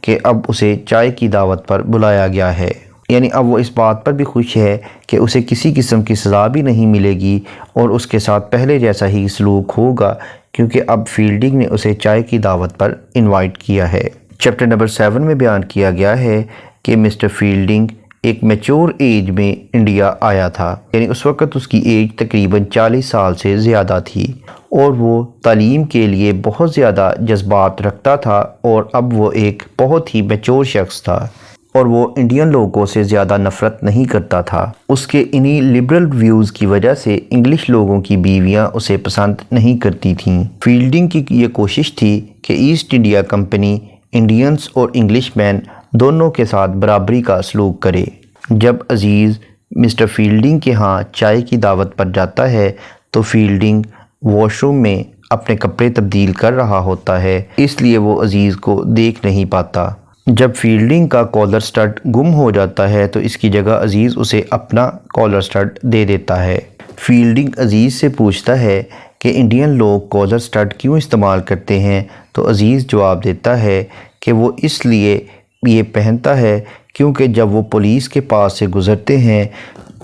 کہ اب اسے چائے کی دعوت پر بلایا گیا ہے، یعنی اب وہ اس بات پر بھی خوش ہے کہ اسے کسی قسم کی سزا بھی نہیں ملے گی اور اس کے ساتھ پہلے جیسا ہی سلوک ہوگا، کیونکہ اب فیلڈنگ نے اسے چائے کی دعوت پر انوائٹ کیا ہے۔ چیپٹر نمبر 7 میں بیان کیا گیا ہے کہ مسٹر فیلڈنگ ایک میچور ایج میں انڈیا آیا تھا، یعنی اس وقت اس کی ایج تقریباً 40 سال سے زیادہ تھی اور وہ تعلیم کے لیے بہت زیادہ جذبات رکھتا تھا، اور اب وہ ایک بہت ہی میچور شخص تھا اور وہ انڈین لوگوں سے زیادہ نفرت نہیں کرتا تھا۔ اس کے انہی لبرل ویوز کی وجہ سے انگلش لوگوں کی بیویاں اسے پسند نہیں کرتی تھیں۔ فیلڈنگ کی یہ کوشش تھی کہ ایسٹ انڈیا کمپنی انڈینز اور انگلش مین دونوں کے ساتھ برابری کا سلوک کرے۔ جب عزیز مسٹر فیلڈنگ کے ہاں چائے کی دعوت پر جاتا ہے تو فیلڈنگ واش روم میں اپنے کپڑے تبدیل کر رہا ہوتا ہے، اس لیے وہ عزیز کو دیکھ نہیں پاتا۔ جب فیلڈنگ کا کالر سٹڈ گم ہو جاتا ہے تو اس کی جگہ عزیز اسے اپنا کالر سٹڈ دے دیتا ہے۔ فیلڈنگ عزیز سے پوچھتا ہے کہ انڈین لوگ کالر سٹڈ کیوں استعمال کرتے ہیں، تو عزیز جواب دیتا ہے کہ وہ اس لیے یہ پہنتا ہے کیونکہ جب وہ پولیس کے پاس سے گزرتے ہیں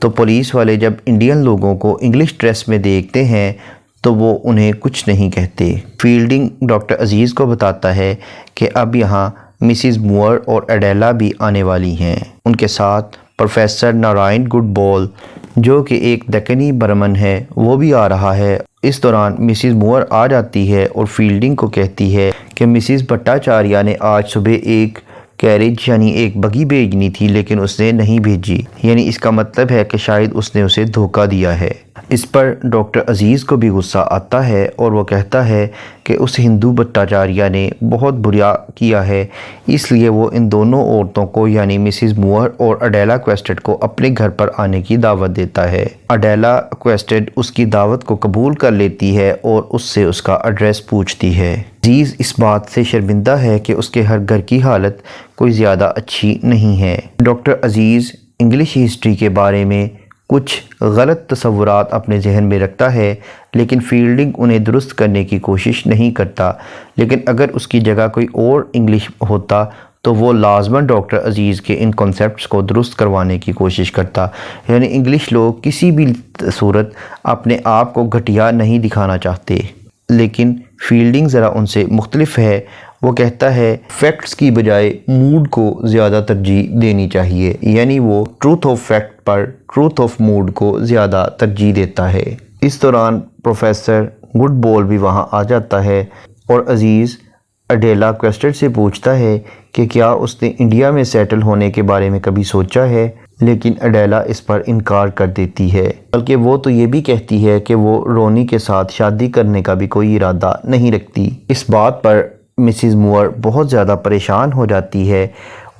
تو پولیس والے جب انڈین لوگوں کو انگلش ڈریس میں دیکھتے ہیں تو وہ انہیں کچھ نہیں کہتے۔ فیلڈنگ ڈاکٹر عزیز کو بتاتا ہے کہ اب یہاں مسز مور اور اڈیلا بھی آنے والی ہیں، ان کے ساتھ پروفیسر نارائن گڈ بول جو کہ ایک دکنی برمن ہے وہ بھی آ رہا ہے۔ اس دوران مسز مور آ جاتی ہے اور فیلڈنگ کو کہتی ہے کہ مسز بھٹاچاریہ نے آج صبح ایک کیریج یعنی ایک بگی بھیجنی تھی لیکن اس نے نہیں بھیجی، یعنی اس کا مطلب ہے کہ شاید اس نے اسے دھوکہ دیا ہے۔ اس پر ڈاکٹر عزیز کو بھی غصہ آتا ہے اور وہ کہتا ہے کہ اس ہندو بھٹاچاریہ نے بہت برا کیا ہے، اس لیے وہ ان دونوں عورتوں کو یعنی مسز مور اور اڈیلا کویسٹڈ کو اپنے گھر پر آنے کی دعوت دیتا ہے۔ اڈیلا کویسٹڈ اس کی دعوت کو قبول کر لیتی ہے اور اس سے اس کا ایڈریس پوچھتی ہے۔ عزیز اس بات سے شرمندہ ہے کہ اس کے ہر گھر کی حالت کوئی زیادہ اچھی نہیں ہے۔ ڈاکٹر عزیز انگلش ہسٹری کے بارے میں کچھ غلط تصورات اپنے ذہن میں رکھتا ہے، لیکن فیلڈنگ انہیں درست کرنے کی کوشش نہیں کرتا، لیکن اگر اس کی جگہ کوئی اور انگلش ہوتا تو وہ لازماً ڈاکٹر عزیز کے ان کنسیپٹس کو درست کروانے کی کوشش کرتا، یعنی انگلش لوگ کسی بھی صورت اپنے آپ کو گھٹیا نہیں دکھانا چاہتے، لیکن فیلڈنگ ذرا ان سے مختلف ہے۔ وہ کہتا ہے فیکٹس کی بجائے موڈ کو زیادہ ترجیح دینی چاہیے، یعنی وہ ٹروتھ آف فیکٹ پر ٹروتھ آف موڈ کو زیادہ ترجیح دیتا ہے۔ اس دوران پروفیسر گڈ بول بھی وہاں آ جاتا ہے اور عزیز اڈیلا کویسٹڈ سے پوچھتا ہے کہ کیا اس نے انڈیا میں سیٹل ہونے کے بارے میں کبھی سوچا ہے، لیکن اڈیلا اس پر انکار کر دیتی ہے، بلکہ وہ تو یہ بھی کہتی ہے کہ وہ رونی کے ساتھ شادی کرنے کا بھی کوئی ارادہ نہیں رکھتی۔ اس بات پر مسز مور بہت زیادہ پریشان ہو جاتی ہے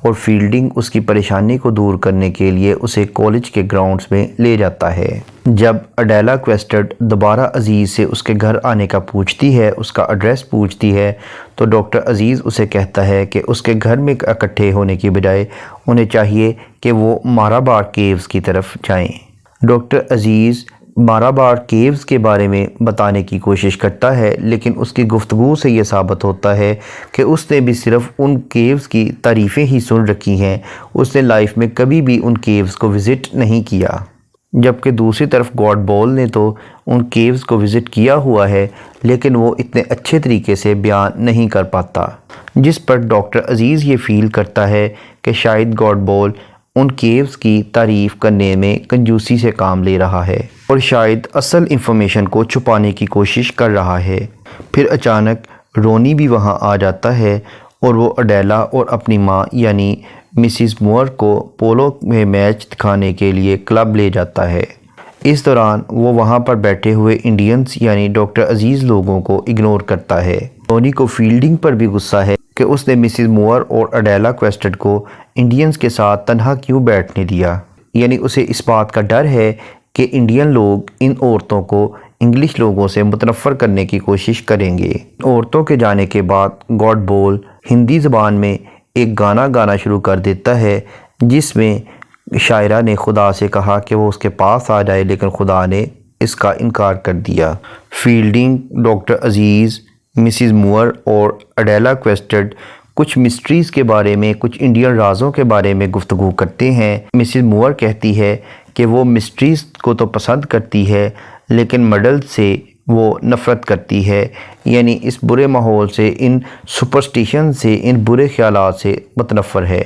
اور فیلڈنگ اس کی پریشانی کو دور کرنے کے لیے اسے کالج کے گراؤنڈز میں لے جاتا ہے۔ جب اڈیلا کویسٹرڈ دوبارہ عزیز سے اس کے گھر آنے کا پوچھتی ہے، اس کا ایڈریس پوچھتی ہے، تو ڈاکٹر عزیز اسے کہتا ہے کہ اس کے گھر میں اکٹھے ہونے کی بجائے انہیں چاہیے کہ وہ مارابار کیوز کی طرف جائیں۔ ڈاکٹر عزیز مارابار کیوز کے بارے میں بتانے کی کوشش کرتا ہے، لیکن اس کی گفتگو سے یہ ثابت ہوتا ہے کہ اس نے بھی صرف ان کیوز کی تعریفیں ہی سن رکھی ہیں، اس نے لائف میں کبھی بھی ان کیوز کو وزٹ نہیں کیا۔ جبکہ دوسری طرف گاڈ بول نے تو ان کیوز کو وزٹ کیا ہوا ہے، لیکن وہ اتنے اچھے طریقے سے بیان نہیں کر پاتا، جس پر ڈاکٹر عزیز یہ فیل کرتا ہے کہ شاید گاڈ بول ان کیوز کی تعریف کرنے میں کنجوسی سے کام لے رہا ہے اور شاید اصل انفارمیشن کو چھپانے کی کوشش کر رہا ہے۔ پھر اچانک رونی بھی وہاں آ جاتا ہے اور وہ اڈیلا اور اپنی ماں یعنی مسز مور کو پولو میں میچ دکھانے کے لیے کلب لے جاتا ہے۔ اس دوران وہ وہاں پر بیٹھے ہوئے انڈینز یعنی ڈاکٹر عزیز لوگوں کو اگنور کرتا ہے۔ رونی کو فیلڈنگ پر بھی غصہ ہے کہ اس نے مسز مور اور اڈیلا کویسٹرڈ کو انڈینز کے ساتھ تنہا کیوں بیٹھنے دیا، یعنی اسے اس بات کا ڈر ہے کہ انڈین لوگ ان عورتوں کو انگلش لوگوں سے متنفر کرنے کی کوشش کریں گے۔ عورتوں کے جانے کے بعد گاڈ بول ہندی زبان میں ایک گانا گانا شروع کر دیتا ہے، جس میں شاعرہ نے خدا سے کہا کہ وہ اس کے پاس آ جائے، لیکن خدا نے اس کا انکار کر دیا۔ فیلڈنگ، ڈاکٹر عزیز، مسز مور اور اڈیلا کویسٹرڈ کچھ مسٹریز کے بارے میں، کچھ انڈین رازوں کے بارے میں گفتگو کرتے ہیں۔ مسز مور کہتی ہے کہ وہ مسٹریز کو تو پسند کرتی ہے، لیکن مڈل سے وہ نفرت کرتی ہے، یعنی اس برے ماحول سے، ان سپرسٹیشن سے، ان برے خیالات سے متنفر ہے۔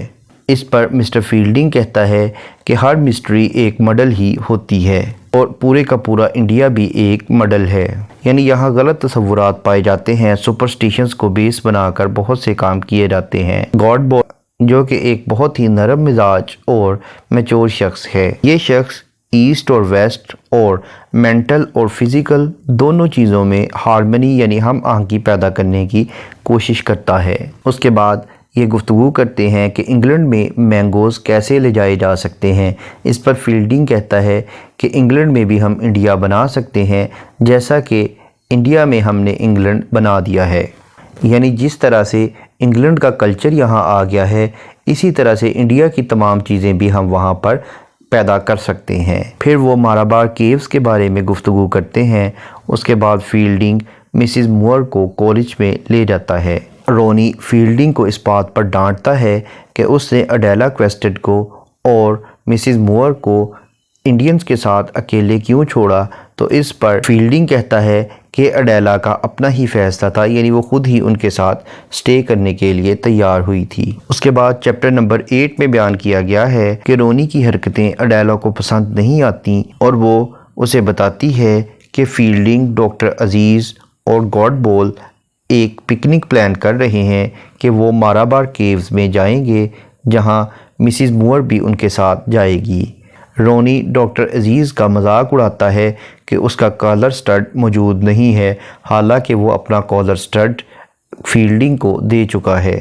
اس پر مسٹر فیلڈنگ کہتا ہے کہ ہر مسٹری ایک مڈل ہی ہوتی ہے اور پورے کا پورا انڈیا بھی ایک مڈل ہے، یعنی یہاں غلط تصورات پائے جاتے ہیں، سپرسٹیشنز کو بیس بنا کر بہت سے کام کیے جاتے ہیں۔ گاڈ بول جو کہ ایک بہت ہی نرم مزاج اور میچور شخص ہے، یہ شخص ایسٹ اور ویسٹ اور مینٹل اور فزیکل دونوں چیزوں میں ہارمنی یعنی ہم آہنگی پیدا کرنے کی کوشش کرتا ہے۔ اس کے بعد یہ گفتگو کرتے ہیں کہ انگلینڈ میں مینگوز کیسے لے جائے جا سکتے ہیں۔ اس پر فیلڈنگ کہتا ہے کہ انگلینڈ میں بھی ہم انڈیا بنا سکتے ہیں، جیسا کہ انڈیا میں ہم نے انگلینڈ بنا دیا ہے، یعنی جس طرح سے انگلینڈ کا کلچر یہاں آ گیا ہے، اسی طرح سے انڈیا کی تمام چیزیں بھی ہم وہاں پر پیدا کر سکتے ہیں۔ پھر وہ مارابار کیوز کے بارے میں گفتگو کرتے ہیں۔ اس کے بعد فیلڈنگ مسز مور کو کالج میں لے جاتا ہے۔ رونی فیلڈنگ کو اس بات پر ڈانٹتا ہے کہ اس نے اڈیلا کویسٹرڈ کو اور مسز مور کو انڈینز کے ساتھ اکیلے کیوں چھوڑا، تو اس پر فیلڈنگ کہتا ہے کہ اڈیلا کا اپنا ہی فیصلہ تھا، یعنی وہ خود ہی ان کے ساتھ سٹے کرنے کے لیے تیار ہوئی تھی۔ اس کے بعد چیپٹر نمبر 8 میں بیان کیا گیا ہے کہ رونی کی حرکتیں اڈیلا کو پسند نہیں آتی اور وہ اسے بتاتی ہے کہ فیلڈنگ، ڈاکٹر عزیز اور گاڈ بول ایک پکنک پلان کر رہے ہیں کہ وہ مارابار کیوز میں جائیں گے، جہاں مسز مور بھی ان کے ساتھ جائے گی۔ رونی ڈاکٹر عزیز کا مذاق اڑاتا ہے کہ اس کا کالر سٹڈ موجود نہیں ہے، حالانکہ وہ اپنا کالر سٹڈ فیلڈنگ کو دے چکا ہے۔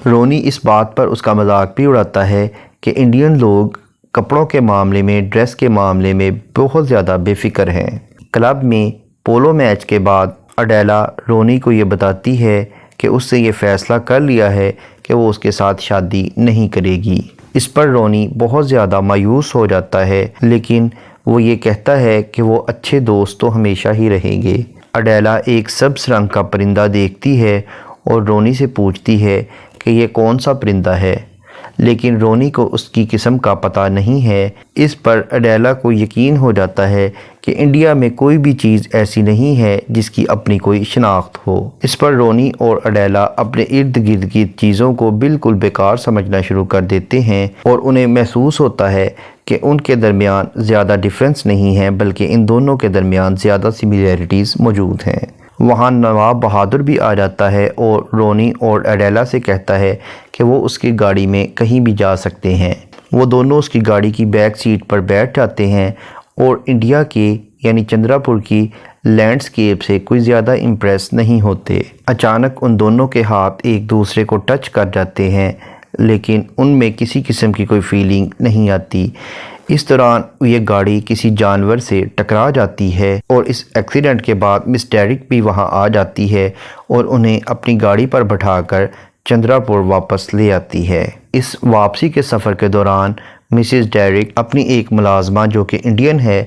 رونی اس بات پر اس کا مذاق بھی اڑاتا ہے کہ انڈین لوگ کپڑوں کے معاملے میں، ڈریس کے معاملے میں بہت زیادہ بے فکر ہیں۔ کلب میں پولو میچ کے بعد اڈیلا رونی کو یہ بتاتی ہے کہ اس نے یہ فیصلہ کر لیا ہے کہ وہ اس کے ساتھ شادی نہیں کرے گی۔ اس پر رونی بہت زیادہ مایوس ہو جاتا ہے، لیکن وہ یہ کہتا ہے کہ وہ اچھے دوست تو ہمیشہ ہی رہیں گے۔ اڈیلا ایک سبز رنگ کا پرندہ دیکھتی ہے اور رونی سے پوچھتی ہے کہ یہ کون سا پرندہ ہے، لیکن رونی کو اس کی قسم کا پتہ نہیں ہے۔ اس پر اڈیلا کو یقین ہو جاتا ہے کہ انڈیا میں کوئی بھی چیز ایسی نہیں ہے جس کی اپنی کوئی شناخت ہو۔ اس پر رونی اور اڈیلا اپنے ارد گرد کی چیزوں کو بالکل بیکار سمجھنا شروع کر دیتے ہیں اور انہیں محسوس ہوتا ہے کہ ان کے درمیان زیادہ ڈیفرنس نہیں ہے، بلکہ ان دونوں کے درمیان زیادہ سملیرٹیز موجود ہیں۔ وہاں نواب بہادر بھی آ جاتا ہے اور رونی اور اڈیلا سے کہتا ہے کہ وہ اس کی گاڑی میں کہیں بھی جا سکتے ہیں۔ وہ دونوں اس کی گاڑی کی بیک سیٹ پر بیٹھ جاتے ہیں اور انڈیا کے یعنی چندراپور کی لینڈسکیپ سے کوئی زیادہ امپریس نہیں ہوتے۔ اچانک ان دونوں کے ہاتھ ایک دوسرے کو ٹچ کر جاتے ہیں، لیکن ان میں کسی قسم کی کوئی فیلنگ نہیں آتی۔ اس دوران یہ گاڑی کسی جانور سے ٹکرا جاتی ہے اور اس ایکسیڈنٹ کے بعد مس ڈیرک بھی وہاں آ جاتی ہے اور انہیں اپنی گاڑی پر بٹھا کر چندراپور واپس لے آتی ہے۔ اس واپسی کے سفر کے دوران مسز ڈیرک اپنی ایک ملازمہ جو کہ انڈین ہے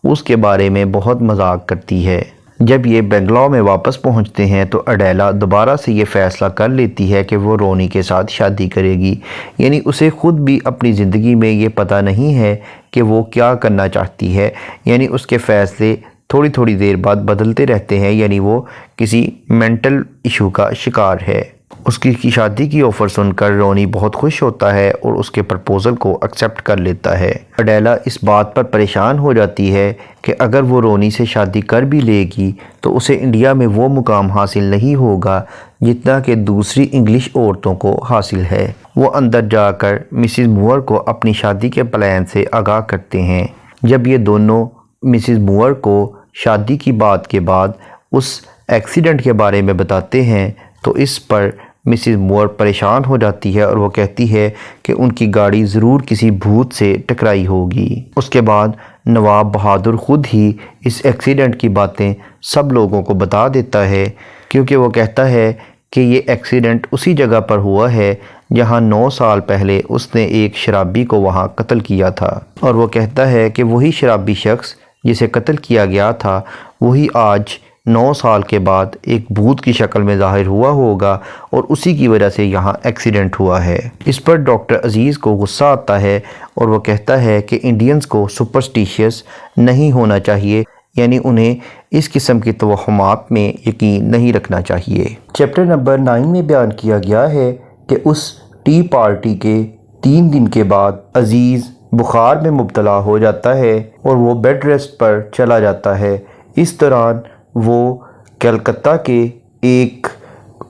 اس کے بارے میں بہت مذاق کرتی ہے۔ جب یہ بنگلور میں واپس پہنچتے ہیں تو اڈیلا دوبارہ سے یہ فیصلہ کر لیتی ہے کہ وہ رونی کے ساتھ شادی کرے گی، یعنی اسے خود بھی اپنی زندگی میں یہ پتہ نہیں ہے کہ وہ کیا کرنا چاہتی ہے، یعنی اس کے فیصلے تھوڑی تھوڑی دیر بعد بدلتے رہتے ہیں، یعنی وہ کسی مینٹل ایشو کا شکار ہے۔ اس کی شادی کی آفر سن کر رونی بہت خوش ہوتا ہے اور اس کے پرپوزل کو ایکسیپٹ کر لیتا ہے۔ اڈیلا اس بات پر پریشان ہو جاتی ہے کہ اگر وہ رونی سے شادی کر بھی لے گی تو اسے انڈیا میں وہ مقام حاصل نہیں ہوگا جتنا کہ دوسری انگلش عورتوں کو حاصل ہے۔ وہ اندر جا کر مسز موئر کو اپنی شادی کے پلان سے آگاہ کرتے ہیں۔ جب یہ دونوں مسز موئر کو شادی کی بات کے بعد اس ایکسیڈنٹ کے بارے میں بتاتے ہیں تو اس پر مسز موئر پریشان ہو جاتی ہے اور وہ کہتی ہے کہ ان کی گاڑی ضرور کسی بھوت سے ٹکرائی ہوگی۔ اس کے بعد نواب بہادر خود ہی اس ایکسیڈنٹ کی باتیں سب لوگوں کو بتا دیتا ہے، کیونکہ وہ کہتا ہے کہ یہ ایکسیڈنٹ اسی جگہ پر ہوا ہے جہاں 9 سال پہلے اس نے ایک شرابی کو وہاں قتل کیا تھا، اور وہ کہتا ہے کہ وہی شرابی شخص جسے قتل کیا گیا تھا وہی آج 9 سال کے بعد ایک بھوت کی شکل میں ظاہر ہوا ہوگا اور اسی کی وجہ سے یہاں ایکسیڈنٹ ہوا ہے۔ اس پر ڈاکٹر عزیز کو غصہ آتا ہے اور وہ کہتا ہے کہ انڈینز کو سپرسٹیشیس نہیں ہونا چاہیے، یعنی انہیں اس قسم کی توہمات میں یقین نہیں رکھنا چاہیے۔ چیپٹر نمبر 9 میں بیان کیا گیا ہے کہ اس ٹی پارٹی کے 3 دن کے بعد عزیز بخار میں مبتلا ہو جاتا ہے اور وہ بیڈ ریسٹ پر چلا جاتا ہے۔ اس دوران وہ کلکتہ کے ایک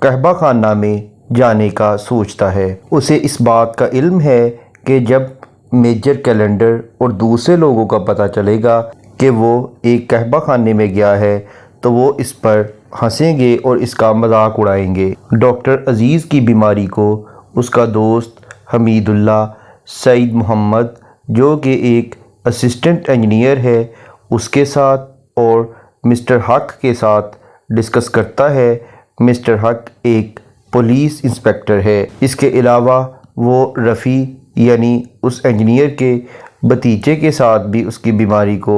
قہوہ خانہ میں جانے کا سوچتا ہے۔ اسے اس بات کا علم ہے کہ جب میجر کیلنڈر اور دوسرے لوگوں کا پتہ چلے گا کہ وہ ایک قہوہ خانے میں گیا ہے تو وہ اس پر ہنسیں گے اور اس کا مذاق اڑائیں گے۔ ڈاکٹر عزیز کی بیماری کو اس کا دوست حمید اللہ سعید محمد جو کہ ایک اسسٹنٹ انجینئر ہے اس کے ساتھ اور مسٹر حق کے ساتھ ڈسکس کرتا ہے۔ مسٹر حق ایک پولیس انسپکٹر ہے۔ اس کے علاوہ وہ رفیع یعنی اس انجینئر کے بھتیجے کے ساتھ بھی اس کی بیماری کو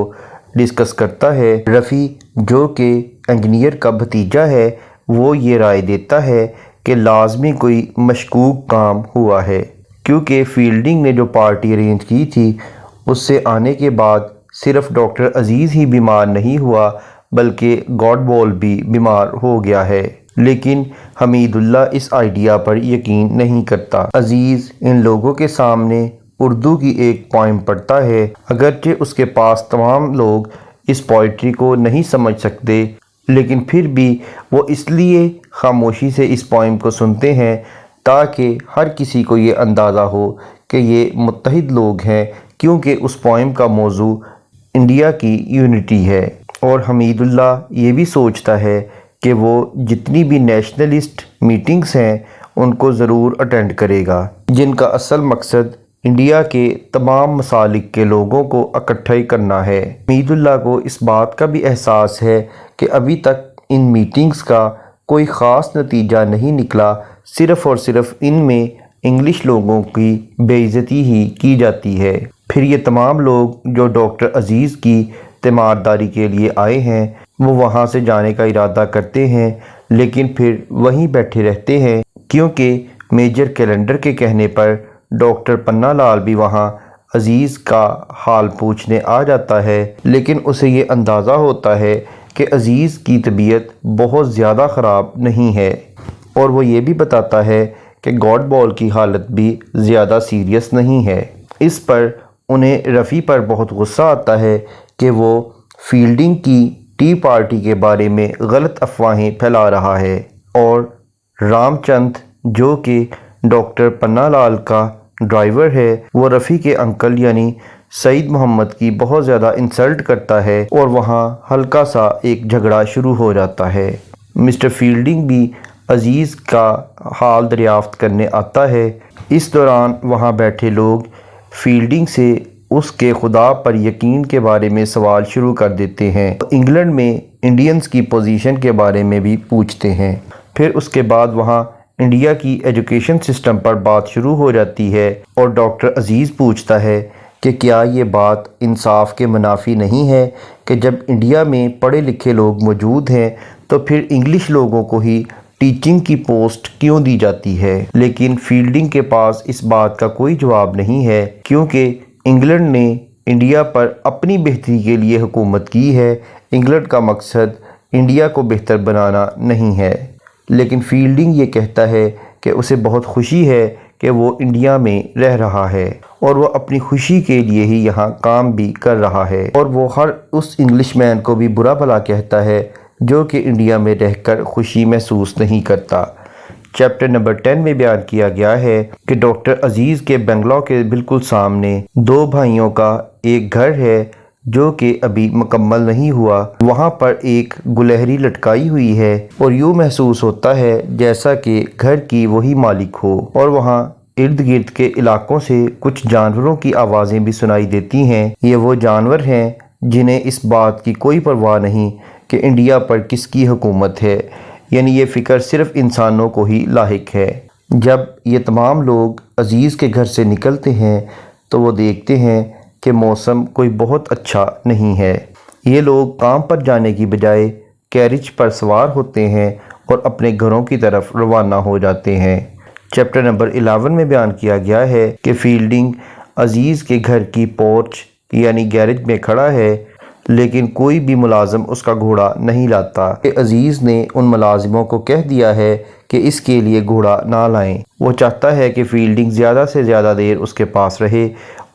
ڈسکس کرتا ہے۔ رفیع جو کہ انجینئر کا بھتیجا ہے وہ یہ رائے دیتا ہے کہ لازمی کوئی مشکوک کام ہوا ہے، کیونکہ فیلڈنگ نے جو پارٹی ارینج کی تھی اس سے آنے کے بعد صرف ڈاکٹر عزیز ہی بیمار نہیں ہوا بلکہ گاڈ بال بھی بیمار ہو گیا ہے، لیکن حمید اللہ اس آئیڈیا پر یقین نہیں کرتا۔ عزیز ان لوگوں کے سامنے اردو کی ایک پوئم پڑھتا ہے، اگرچہ اس کے پاس تمام لوگ اس پوئٹری کو نہیں سمجھ سکتے، لیکن پھر بھی وہ اس لیے خاموشی سے اس پوئم کو سنتے ہیں تاکہ ہر کسی کو یہ اندازہ ہو کہ یہ متحد لوگ ہیں، کیونکہ اس پوئم کا موضوع انڈیا کی یونٹی ہے۔ اور حمید اللہ یہ بھی سوچتا ہے کہ وہ جتنی بھی نیشنلسٹ میٹنگز ہیں ان کو ضرور اٹینڈ کرے گا، جن کا اصل مقصد انڈیا کے تمام مسالک کے لوگوں کو اکٹھا کرنا ہے۔ حمید اللہ کو اس بات کا بھی احساس ہے کہ ابھی تک ان میٹنگز کا کوئی خاص نتیجہ نہیں نکلا، صرف اور صرف ان میں انگلش لوگوں کی بے عزتی ہی کی جاتی ہے۔ پھر یہ تمام لوگ جو ڈاکٹر عزیز کی تیمارداری کے لیے آئے ہیں وہ وہاں سے جانے کا ارادہ کرتے ہیں، لیکن پھر وہیں بیٹھے رہتے ہیں، کیونکہ میجر کیلنڈر کے کہنے پر ڈاکٹر پنہ لال بھی وہاں عزیز کا حال پوچھنے آ جاتا ہے، لیکن اسے یہ اندازہ ہوتا ہے کہ عزیز کی طبیعت بہت زیادہ خراب نہیں ہے، اور وہ یہ بھی بتاتا ہے کہ گاڈ بال کی حالت بھی زیادہ سیریس نہیں ہے۔ اس پر انہیں رفیع پر بہت غصہ آتا ہے کہ وہ فیلڈنگ کی ٹی پارٹی کے بارے میں غلط افواہیں پھیلا رہا ہے، اور رام چند جو کہ ڈاکٹر پنہ لال کا ڈرائیور ہے وہ رفیع کے انکل یعنی سعید محمد کی بہت زیادہ انسلٹ کرتا ہے اور وہاں ہلکا سا ایک جھگڑا شروع ہو جاتا ہے۔ مسٹر فیلڈنگ بھی عزیز کا حال دریافت کرنے آتا ہے۔ اس دوران وہاں بیٹھے لوگ فیلڈنگ سے اس کے خدا پر یقین کے بارے میں سوال شروع کر دیتے ہیں۔ انگلینڈ میں انڈینز کی پوزیشن کے بارے میں بھی پوچھتے ہیں۔ پھر اس کے بعد وہاں انڈیا کی ایجوکیشن سسٹم پر بات شروع ہو جاتی ہے اور ڈاکٹر عزیز پوچھتا ہے کہ کیا یہ بات انصاف کے منافی نہیں ہے کہ جب انڈیا میں پڑھے لکھے لوگ موجود ہیں تو پھر انگلش لوگوں کو ہی ٹیچنگ کی پوسٹ کیوں دی جاتی ہے؟ لیکن فیلڈنگ کے پاس اس بات کا کوئی جواب نہیں ہے کیونکہ انگلینڈ نے انڈیا پر اپنی بہتری کے لیے حکومت کی ہے۔ انگلینڈ کا مقصد انڈیا کو بہتر بنانا نہیں ہے۔ لیکن فیلڈنگ یہ کہتا ہے کہ اسے بہت خوشی ہے کہ وہ انڈیا میں رہ رہا ہے اور وہ اپنی خوشی کے لیے ہی یہاں کام بھی کر رہا ہے، اور وہ ہر اس انگلش مین کو بھی برا بھلا کہتا ہے جو کہ انڈیا میں رہ کر خوشی محسوس نہیں کرتا۔ چیپٹر نمبر 10 میں بیان کیا گیا ہے کہ ڈاکٹر عزیز کے بنگلو کے بالکل سامنے دو بھائیوں کا ایک گھر ہے جو کہ ابھی مکمل نہیں ہوا۔ وہاں پر ایک گلہری لٹکائی ہوئی ہے اور یوں محسوس ہوتا ہے جیسا کہ گھر کی وہی مالک ہو، اور وہاں ارد گرد کے علاقوں سے کچھ جانوروں کی آوازیں بھی سنائی دیتی ہیں۔ یہ وہ جانور ہیں جنہیں اس بات کی کوئی پرواہ نہیں کہ انڈیا پر کس کی حکومت ہے، یعنی یہ فکر صرف انسانوں کو ہی لاحق ہے۔ جب یہ تمام لوگ عزیز کے گھر سے نکلتے ہیں تو وہ دیکھتے ہیں کہ موسم کوئی بہت اچھا نہیں ہے۔ یہ لوگ کام پر جانے کی بجائے کیریج پر سوار ہوتے ہیں اور اپنے گھروں کی طرف روانہ ہو جاتے ہیں۔ چیپٹر نمبر 11 میں بیان کیا گیا ہے کہ فیلڈنگ عزیز کے گھر کی پورچ یعنی گیرج میں کھڑا ہے، لیکن کوئی بھی ملازم اس کا گھوڑا نہیں لاتا کہ عزیز نے ان ملازموں کو کہہ دیا ہے کہ اس کے لیے گھوڑا نہ لائیں۔ وہ چاہتا ہے کہ فیلڈنگ زیادہ سے زیادہ دیر اس کے پاس رہے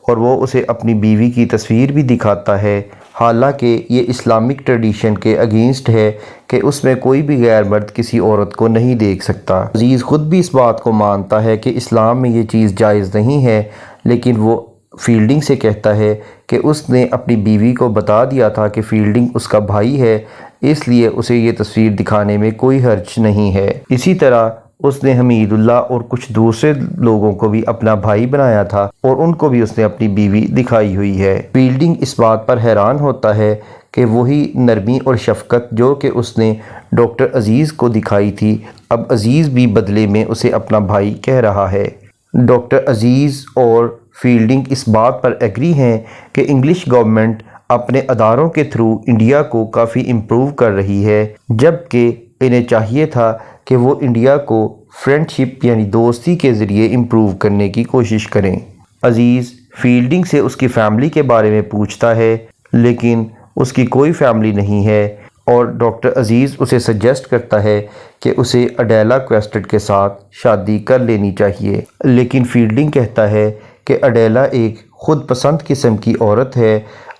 اور وہ اسے اپنی بیوی کی تصویر بھی دکھاتا ہے، حالانکہ یہ اسلامک ٹریڈیشن کے اگینسٹ ہے کہ اس میں کوئی بھی غیر مرد کسی عورت کو نہیں دیکھ سکتا۔ عزیز خود بھی اس بات کو مانتا ہے کہ اسلام میں یہ چیز جائز نہیں ہے، لیکن وہ فیلڈنگ سے کہتا ہے کہ اس نے اپنی بیوی کو بتا دیا تھا کہ فیلڈنگ اس کا بھائی ہے، اس لیے اسے یہ تصویر دکھانے میں کوئی حرج نہیں ہے۔ اسی طرح اس نے حمید اللہ اور کچھ دوسرے لوگوں کو بھی اپنا بھائی بنایا تھا اور ان کو بھی اس نے اپنی بیوی دکھائی ہوئی ہے۔ فیلڈنگ اس بات پر حیران ہوتا ہے کہ وہی نرمی اور شفقت جو کہ اس نے ڈاکٹر عزیز کو دکھائی تھی، اب عزیز بھی بدلے میں اسے اپنا بھائی کہہ رہا ہے۔ ڈاکٹر عزیز اور فیلڈنگ اس بات پر ایگری ہیں کہ انگلش گورنمنٹ اپنے اداروں کے تھرو انڈیا کو کافی امپروو کر رہی ہے، جبکہ انہیں چاہیے تھا کہ وہ انڈیا کو فرینڈشپ یعنی دوستی کے ذریعے امپروو کرنے کی کوشش کریں۔ عزیز فیلڈنگ سے اس کی فیملی کے بارے میں پوچھتا ہے، لیکن اس کی کوئی فیملی نہیں ہے، اور ڈاکٹر عزیز اسے سجیسٹ کرتا ہے کہ اسے اڈیلا کویسٹڈ کے ساتھ شادی کر لینی چاہیے، لیکن فیلڈنگ کہتا ہے کہ اڈیلا ایک خود پسند قسم کی عورت ہے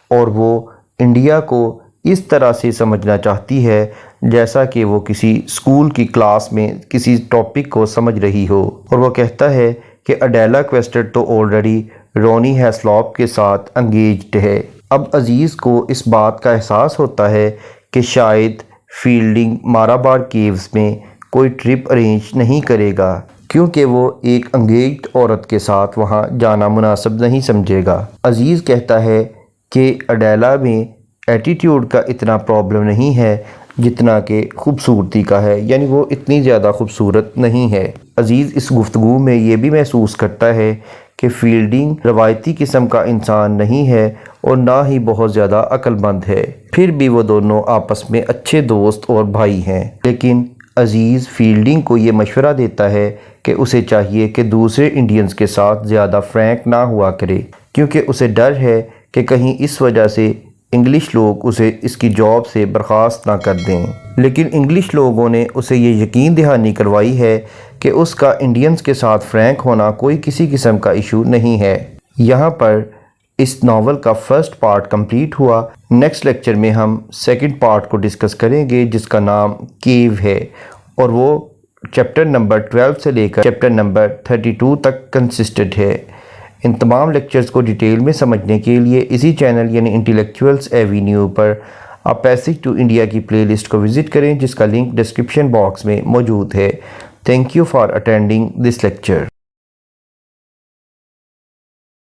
اور وہ انڈیا کو اس طرح سے سمجھنا چاہتی ہے جیسا کہ وہ کسی اسکول کی کلاس میں کسی ٹاپک کو سمجھ رہی ہو، اور وہ کہتا ہے کہ اڈیلا کویسٹڈ تو آلریڈی رونی ہیسلاپ کے ساتھ انگیجڈ ہے۔ اب عزیز کو اس بات کا احساس ہوتا ہے کہ شاید فیلڈنگ مارابار کیوز میں کوئی ٹرپ ارینج نہیں کرے گا کیونکہ وہ ایک انگیجڈ عورت کے ساتھ وہاں جانا مناسب نہیں سمجھے گا۔ عزیز کہتا ہے کہ اڈیلا میں ایٹیٹیوڈ کا اتنا پرابلم نہیں ہے جتنا کہ خوبصورتی کا ہے، یعنی وہ اتنی زیادہ خوبصورت نہیں ہے۔ عزیز اس گفتگو میں یہ بھی محسوس کرتا ہے کہ فیلڈنگ روایتی قسم کا انسان نہیں ہے اور نہ ہی بہت زیادہ عقل مند ہے، پھر بھی وہ دونوں آپس میں اچھے دوست اور بھائی ہیں۔ لیکن عزیز فیلڈنگ کو یہ مشورہ دیتا ہے کہ اسے چاہیے کہ دوسرے انڈینز کے ساتھ زیادہ فرینک نہ ہوا کرے کیونکہ اسے ڈر ہے کہ کہیں اس وجہ سے انگلش لوگ اسے اس کی جاب سے برخاست نہ کر دیں۔ لیکن انگلش لوگوں نے اسے یہ یقین دہانی کروائی ہے کہ اس کا انڈینز کے ساتھ فرینک ہونا کوئی کسی قسم کا ایشو نہیں ہے۔ یہاں پر اس ناول کا فرسٹ پارٹ کمپلیٹ ہوا۔ نیکسٹ لیکچر میں ہم سیکنڈ پارٹ کو ڈسکس کریں گے جس کا نام کیو ہے، اور وہ چیپٹر نمبر 12 سے لے کر چیپٹر نمبر 32 تک کنسسٹڈ ہے۔ ان تمام لیکچرز کو ڈیٹیل میں سمجھنے کے لیے اسی چینل یعنی انٹیلیکچوئلز ایوینیو پر آپ پیسج ٹو انڈیا کی پلے لسٹ کو وزٹ کریں، جس کا لنک ڈسکرپشن باکس میں موجود ہے۔ Thank you for attending this lecture.